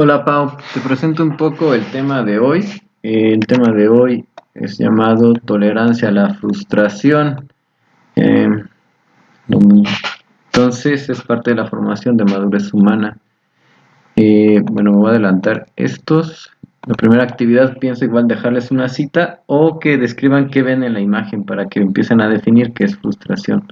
Hola Pau, te presento un poco el tema de hoy. El tema de hoy es llamado tolerancia a la frustración. Eh, lo- entonces es parte de la formación de madurez humana. Bueno, me voy a adelantar estos. La primera actividad pienso igual dejarles una cita o que describan qué ven en la imagen para que empiecen a definir qué es frustración.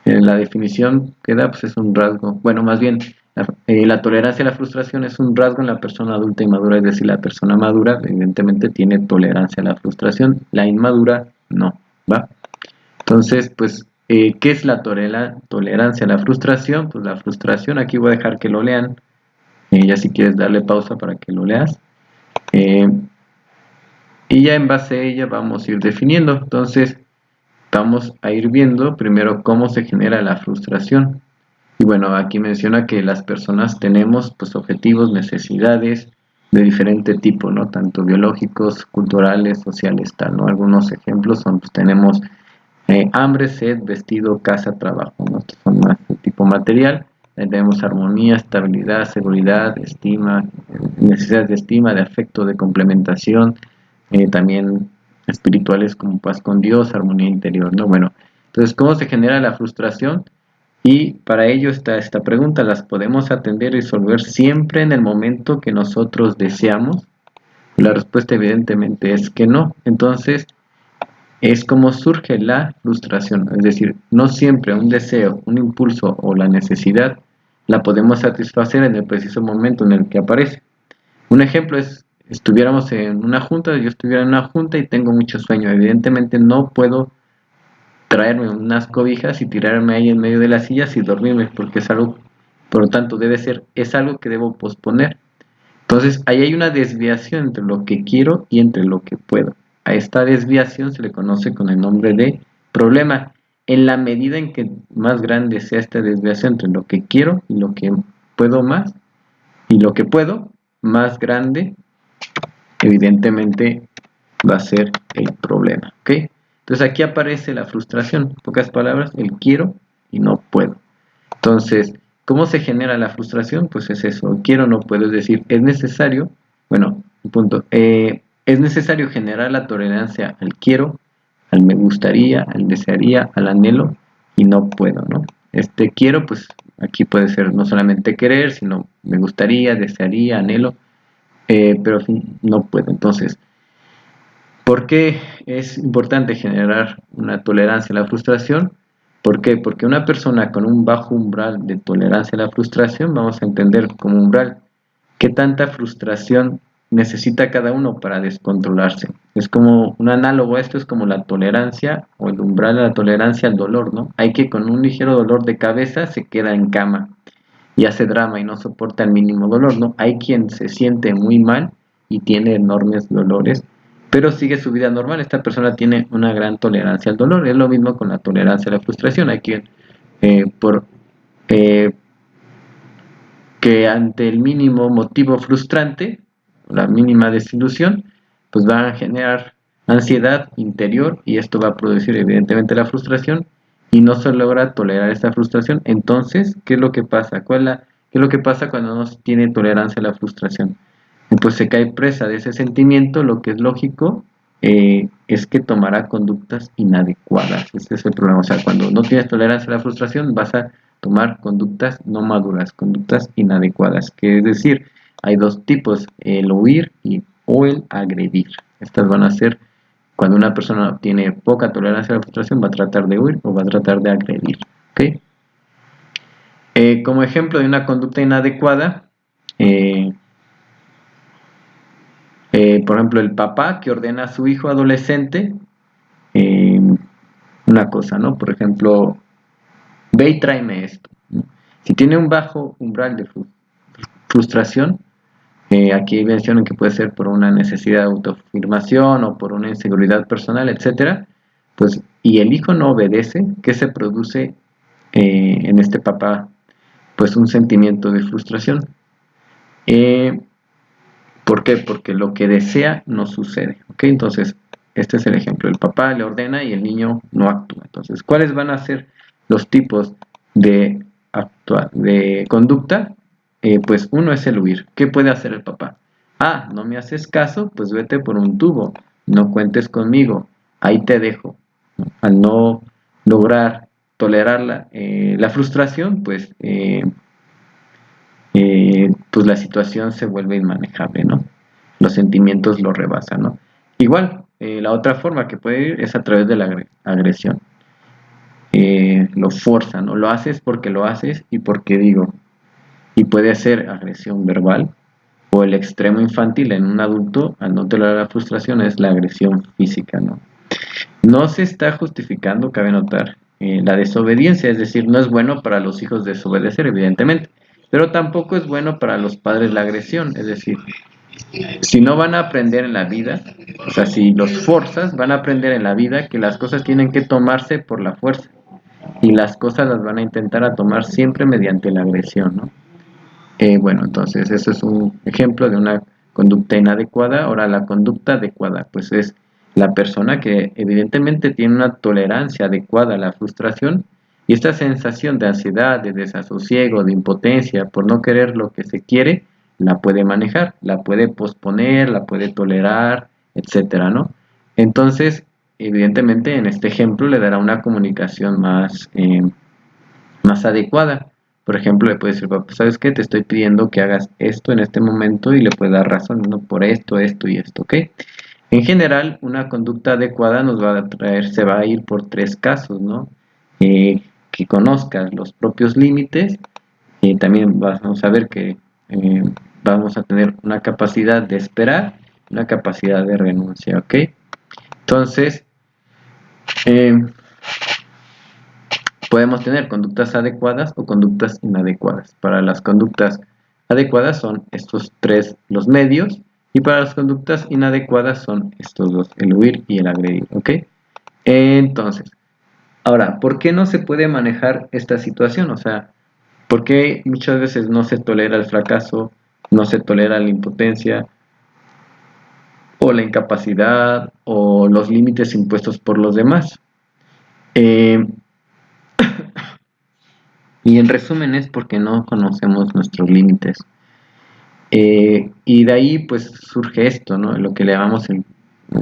La definición que da pues, es un rasgo, bueno, más bien, la tolerancia a la frustración es un rasgo en la persona adulta y madura, es decir, la persona madura evidentemente tiene tolerancia a la frustración, la inmadura no, ¿va? Entonces, pues, ¿qué es la tolerancia a la frustración? Pues la frustración, aquí voy a dejar que lo lean, ya si quieres darle pausa para que lo leas, eh, y ya en base a ella vamos a ir definiendo. Entonces, vamos a ir viendo primero cómo se genera la frustración. Y bueno, aquí menciona que las personas tenemos pues objetivos, necesidades de diferente tipo, ¿no? Tanto biológicos, culturales, sociales, tal, ¿no? Algunos ejemplos son, pues tenemos hambre, sed, vestido, casa, trabajo, ¿no? Estos son más de tipo material. Tenemos armonía, estabilidad, seguridad, estima, necesidades de estima, de afecto, de complementación, también espirituales como paz con Dios, armonía interior, ¿no? Bueno, entonces, ¿cómo se genera la frustración? Y para ello está esta pregunta, ¿las podemos atender y resolver siempre en el momento que nosotros deseamos? La respuesta evidentemente es que no. Entonces, es como surge la frustración, es decir, no siempre un deseo, un impulso o la necesidad la podemos satisfacer en el preciso momento en el que aparece. Un ejemplo es, estuviéramos en una junta, yo estuviera en una junta y tengo mucho sueño, evidentemente no puedo traerme unas cobijas y tirarme ahí en medio de las sillas y dormirme, porque es algo, por lo tanto, es algo que debo posponer. Entonces, ahí hay una desviación entre lo que quiero y entre lo que puedo. A esta desviación se le conoce con el nombre de problema. En la medida en que más grande sea esta desviación entre lo que quiero y lo que puedo más, y lo que puedo, más grande, evidentemente, va a ser el problema. ¿Ok? Entonces aquí aparece la frustración. En pocas palabras, el quiero y no puedo. Entonces, ¿cómo se genera la frustración? Pues es eso, quiero, no puedo, es decir, es necesario, bueno, punto, es necesario generar la tolerancia al quiero, al me gustaría, al desearía, al anhelo y no puedo, ¿no? Este quiero, pues aquí puede ser no solamente querer, sino me gustaría, desearía, anhelo, pero en fin, no puedo. Entonces, ¿por qué es importante generar una tolerancia a la frustración? ¿Por qué? Porque una persona con un bajo umbral de tolerancia a la frustración, vamos a entender como umbral, qué tanta frustración necesita cada uno para descontrolarse. Es como un análogo a esto, es como la tolerancia o el umbral de la tolerancia al dolor, ¿no? Hay que con un ligero dolor de cabeza se queda en cama y hace drama y no soporta el mínimo dolor, ¿no? Hay quien se siente muy mal y tiene enormes dolores, pero sigue su vida normal. Esta persona tiene una gran tolerancia al dolor. Es lo mismo con la tolerancia a la frustración. Hay quien por eh, que ante el mínimo motivo frustrante, la mínima desilusión, pues va a generar ansiedad interior y esto va a producir evidentemente la frustración y no se logra tolerar esta frustración. Entonces, ¿qué es lo que pasa? ¿Qué es lo que pasa cuando no se tiene tolerancia a la frustración? Pues se cae presa de ese sentimiento, lo que es lógico es que tomará conductas inadecuadas. Ese es el problema. O sea, cuando no tienes tolerancia a la frustración, vas a tomar conductas no maduras, conductas inadecuadas. Que es decir, hay dos tipos, el huir o el agredir. Estas van a ser, cuando una persona tiene poca tolerancia a la frustración, va a tratar de huir o va a tratar de agredir. ¿Okay? Como ejemplo de una conducta inadecuada, por ejemplo, el papá que ordena a su hijo adolescente eh, una cosa, ¿no? Por ejemplo, ve y tráeme esto, ¿no? Si tiene un bajo umbral de frustración, aquí mencionan que puede ser por una necesidad de autoafirmación o por una inseguridad personal, etcétera, pues, y el hijo no obedece, ¿qué se produce en este papá? Pues un sentimiento de frustración. Eh, ¿Por qué? Porque lo que desea no sucede. ¿Ok? Entonces, este es el ejemplo. El papá le ordena y el niño no actúa. Entonces, ¿cuáles van a ser los tipos de conducta? pues uno es el huir. ¿Qué puede hacer el papá? Ah, no me haces caso, pues vete por un tubo, no cuentes conmigo, ahí te dejo. Al no lograr tolerar la frustración, pues la situación se vuelve inmanejable, ¿no? Los sentimientos lo rebasan, ¿no? Igual, la otra forma que puede ir es a través de la agresión. Lo forzan, ¿no? Lo haces porque lo haces y porque digo. Y puede ser agresión verbal o el extremo infantil en un adulto, al no tolerar la frustración, es la agresión física, ¿no? No se está justificando, cabe notar, la desobediencia, es decir, no es bueno para los hijos desobedecer, evidentemente, pero tampoco es bueno para los padres la agresión, es decir, si no van a aprender en la vida, o sea, si los forzas, van a aprender en la vida que las cosas tienen que tomarse por la fuerza y las cosas las van a intentar a tomar siempre mediante la agresión, ¿no? Bueno, entonces eso es un ejemplo de una conducta inadecuada. Ahora, la conducta adecuada, pues es la persona que evidentemente tiene una tolerancia adecuada a la frustración y esta sensación de ansiedad, de desasosiego, de impotencia por no querer lo que se quiere, la puede manejar, la puede posponer, la puede tolerar, etcétera, ¿no? Entonces, evidentemente en este ejemplo le dará una comunicación más adecuada. Por ejemplo, le puede decir, papá, ¿sabes qué? Te estoy pidiendo que hagas esto en este momento y le puede dar razón, ¿no? Por esto, esto y esto, ¿ok? En general, una conducta adecuada nos va a traer, se va a ir por tres casos, ¿no? Que conozcas los propios límites, también vamos a ver que eh, vamos a tener una capacidad de esperar, una capacidad de renuncia, ¿ok? Entonces, eh, podemos tener conductas adecuadas o conductas inadecuadas. Para las conductas adecuadas son estos tres los medios y para las conductas inadecuadas son estos dos, el huir y el agredir, ¿ok? Entonces, ahora, ¿por qué no se puede manejar esta situación? O sea, ¿por qué muchas veces no se tolera el fracaso, no se tolera la impotencia o la incapacidad o los límites impuestos por los demás? Eh, Y en resumen es porque no conocemos nuestros límites. Y de ahí pues surge esto, ¿no? Lo que le llamamos,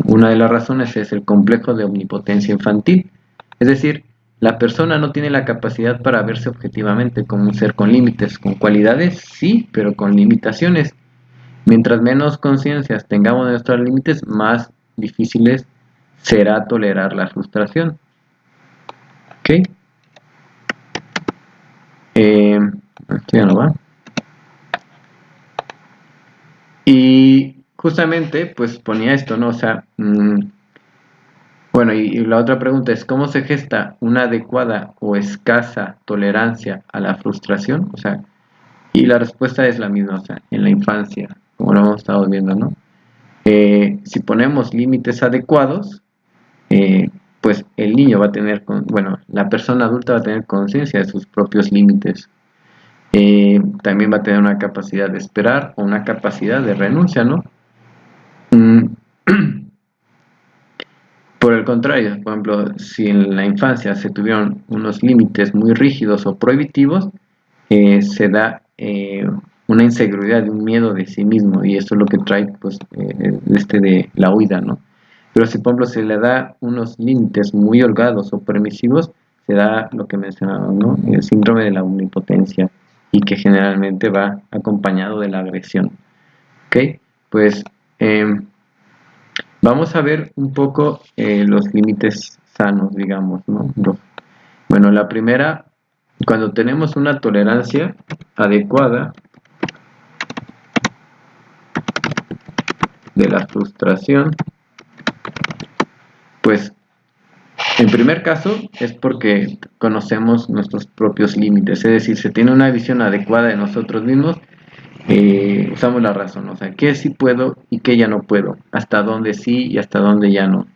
una de las razones es el complejo de omnipotencia infantil. Es decir, la persona no tiene la capacidad para verse objetivamente como un ser con límites, con cualidades, sí, pero con limitaciones. Mientras menos conciencias tengamos de nuestros límites, más difíciles será tolerar la frustración. ¿Ok? Esto ya no va. Y justamente, pues ponía esto, ¿no? O sea, bueno, y la otra pregunta es, ¿cómo se gesta una adecuada o escasa tolerancia a la frustración? O sea, y la respuesta es la misma, o sea, en la infancia, como lo hemos estado viendo, ¿no? Si ponemos límites adecuados, eh, pues el niño va a tener, bueno, la persona adulta va a tener conciencia de sus propios límites. También va a tener una capacidad de esperar o una capacidad de renuncia, ¿no? Mm, Por el contrario, por ejemplo, si en la infancia se tuvieron unos límites muy rígidos o prohibitivos, se da una inseguridad, un miedo de sí mismo, y esto es lo que trae pues, de la huida, ¿no? Pero si, por ejemplo, se le da unos límites muy holgados o permisivos, se da lo que mencionaba, ¿no? El síndrome de la omnipotencia, y que generalmente va acompañado de la agresión. ¿Ok? Pues vamos a ver un poco los límites sanos, digamos, ¿no? Bueno, la primera, cuando tenemos una tolerancia adecuada de la frustración, pues en primer caso es porque conocemos nuestros propios límites, es decir, se tiene una visión adecuada de nosotros mismos, usamos la razón, o sea, qué sí puedo y qué ya no puedo, hasta dónde sí y hasta dónde ya no.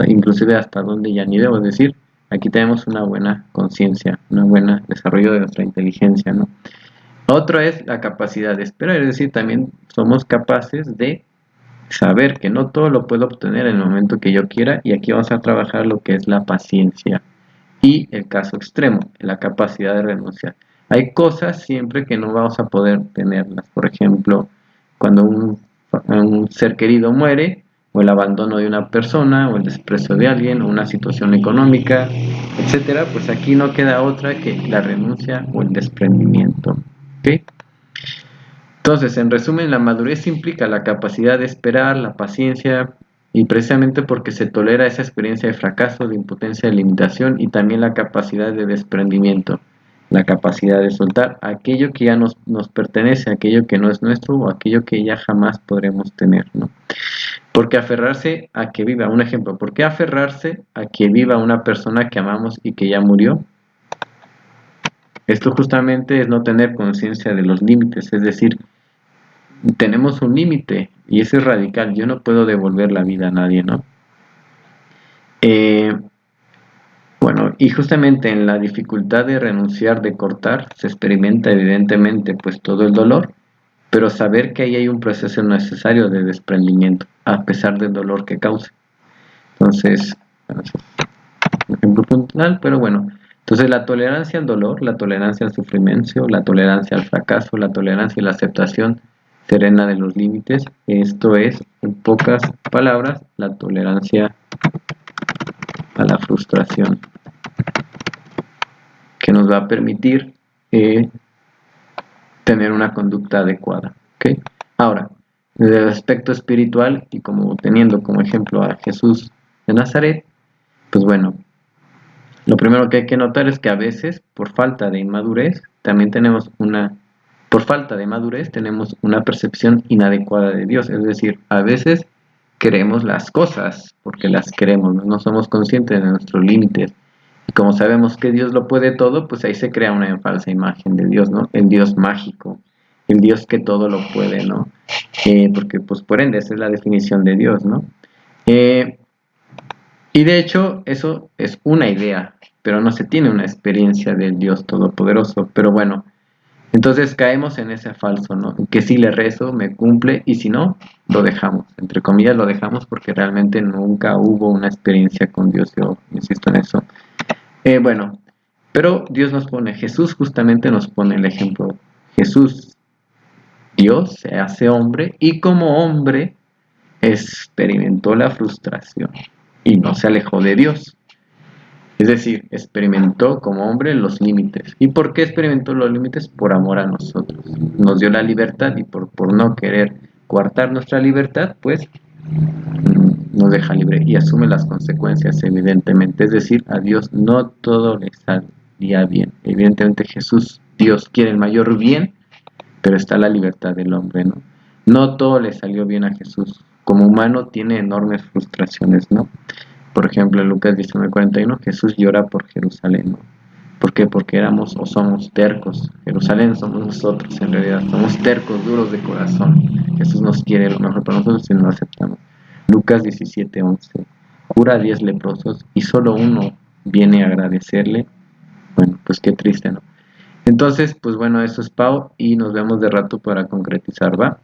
Inclusive hasta donde ya ni debo decir, aquí tenemos una buena conciencia, un buen desarrollo de nuestra inteligencia, ¿no? Otro es la capacidad de esperar, es decir, también somos capaces de saber que no todo lo puedo obtener en el momento que yo quiera, y aquí vamos a trabajar lo que es la paciencia y el caso extremo, la capacidad de renunciar. Hay cosas siempre que no vamos a poder tenerlas. Por ejemplo, cuando un ser querido muere, o el abandono de una persona, o el desprecio de alguien, o una situación económica, etcétera, pues aquí no queda otra que la renuncia o el desprendimiento. ¿Ok? Entonces, en resumen, la madurez implica la capacidad de esperar, la paciencia, y precisamente porque se tolera esa experiencia de fracaso, de impotencia, de limitación, y también la capacidad de desprendimiento, la capacidad de soltar aquello que ya nos pertenece, aquello que no es nuestro o aquello que ya jamás podremos tener, ¿no? Porque aferrarse a que viva, un ejemplo, ¿por qué aferrarse a que viva una persona que amamos y que ya murió? Esto justamente es no tener conciencia de los límites, es decir, tenemos un límite y ese es radical. Yo no puedo devolver la vida a nadie, ¿no? Eh, bueno, y justamente en la dificultad de renunciar, de cortar, se experimenta evidentemente pues todo el dolor, pero saber que ahí hay un proceso necesario de desprendimiento, a pesar del dolor que cause. Entonces, bueno, eso es un ejemplo puntual, pero bueno. Entonces la tolerancia al dolor, la tolerancia al sufrimiento, la tolerancia al fracaso, la tolerancia y la aceptación serena de los límites. Esto es, en pocas palabras, la tolerancia a la frustración, que nos va a permitir tener una conducta adecuada. ¿Okay? Ahora, desde el aspecto espiritual y como teniendo como ejemplo a Jesús de Nazaret, pues bueno, lo primero que hay que notar es que a veces, por falta de inmadurez, por falta de madurez tenemos una percepción inadecuada de Dios. Es decir, a veces queremos las cosas porque las queremos, no somos conscientes de nuestros límites. Y como sabemos que Dios lo puede todo, pues ahí se crea una falsa imagen de Dios, ¿no? El Dios mágico, el Dios que todo lo puede, ¿no? Porque pues por ende esa es la definición de Dios, ¿no? Eh, y de hecho, eso es una idea, pero no se tiene una experiencia del Dios Todopoderoso. Pero bueno, entonces caemos en ese falso, ¿no? Que si le rezo, me cumple, y si no, lo dejamos. Entre comillas, lo dejamos porque realmente nunca hubo una experiencia con Dios. Yo insisto en eso. Bueno, pero Dios nos pone, Jesús justamente nos pone el ejemplo. Jesús, Dios, se hace hombre y como hombre experimentó la frustración y no se alejó de Dios. Es decir, experimentó como hombre los límites. ¿Y por qué experimentó los límites? Por amor a nosotros. Nos dio la libertad y por no querer coartar nuestra libertad, pues nos deja libre y asume las consecuencias, evidentemente. Es decir, a Dios no todo le salía bien. Evidentemente Jesús, Dios quiere el mayor bien, pero está la libertad del hombre, ¿no? No todo le salió bien a Jesús. Como humano tiene enormes frustraciones, ¿no? Por ejemplo, en Lucas 19:41, Jesús llora por Jerusalén, ¿no? ¿Por qué? Porque éramos o somos tercos. Jerusalén somos nosotros, en realidad. Somos tercos, duros de corazón. Jesús nos quiere lo mejor para nosotros y no lo aceptamos. Lucas 17:11. Cura a 10 leprosos y solo uno viene a agradecerle. Bueno, pues qué triste, ¿no? Entonces, pues bueno, eso es Pau y nos vemos de rato para concretizar, ¿va?